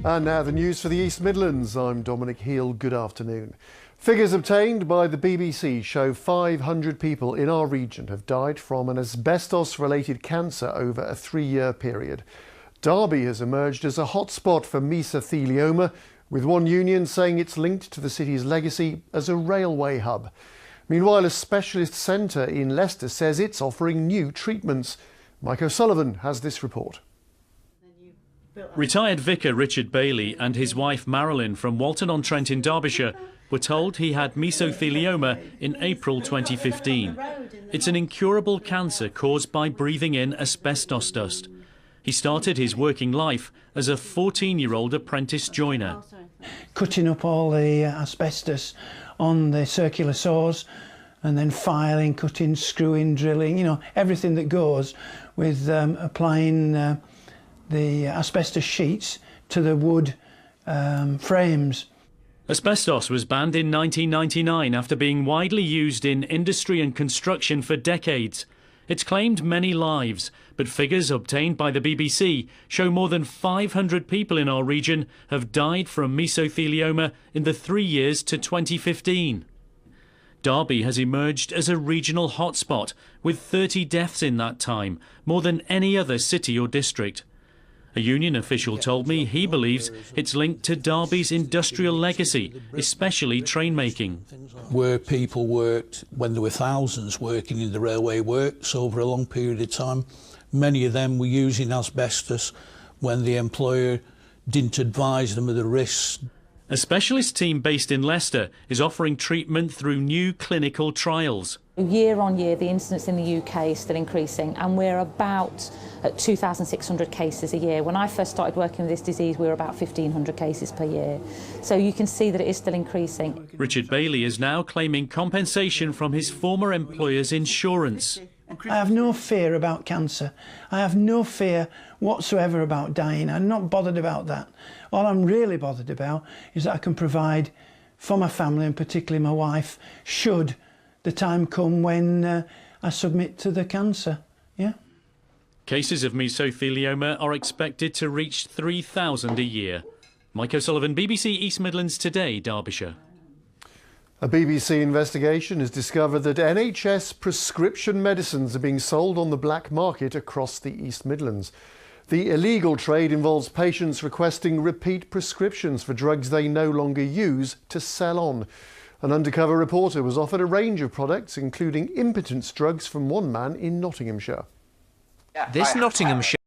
And now the news for the East Midlands. I'm Dominic Heel. Good afternoon. Figures obtained by the BBC show 500 people in our region have died from an asbestos-related cancer over a 3-year period. Derby has emerged as a hotspot for mesothelioma, with one union saying it's linked to the city's legacy as a railway hub. Meanwhile, a specialist centre in Leicester says it's offering new treatments. Mike O'Sullivan has this report. Retired vicar Richard Bailey and his wife Marilyn from Walton-on-Trent in Derbyshire were told he had mesothelioma in April 2015. It's an incurable cancer caused by breathing in asbestos dust. He started his working life as a 14-year-old apprentice joiner. Cutting up all the asbestos on the circular saws and then filing, cutting, screwing, drilling, everything that goes with applying the asbestos sheets to the wood frames. Asbestos was banned in 1999 after being widely used in industry and construction for decades. It's claimed many lives, but figures obtained by the BBC show more than 500 people in our region have died from mesothelioma in the 3 years to 2015. Derby has emerged as a regional hotspot, with 30 deaths in that time, more than any other city or district. A union official told me he believes it's linked to Derby's industrial legacy, especially train making. Where people worked when there were thousands working in the railway works over a long period of time, many of them were using asbestos when the employer didn't advise them of the risks. A specialist team based in Leicester is offering treatment through new clinical trials. Year on year, the incidence in the UK is still increasing, and we're about at 2,600 cases a year. When I first started working with this disease, we were about 1,500 cases per year. So you can see that it is still increasing. Richard Bailey is now claiming compensation from his former employer's insurance. I have no fear about cancer. I have no fear whatsoever about dying. I'm not bothered about that. All I'm really bothered about is that I can provide for my family, and particularly my wife, should the time come when I submit to the cancer. Yeah. Cases of mesothelioma are expected to reach 3,000 a year. Mike O'Sullivan, BBC East Midlands Today, Derbyshire. A BBC investigation has discovered that NHS prescription medicines are being sold on the black market across the East Midlands. The illegal trade involves patients requesting repeat prescriptions for drugs they no longer use to sell on. An undercover reporter was offered a range of products, including impotence drugs, from one man in Nottinghamshire. This Nottinghamshire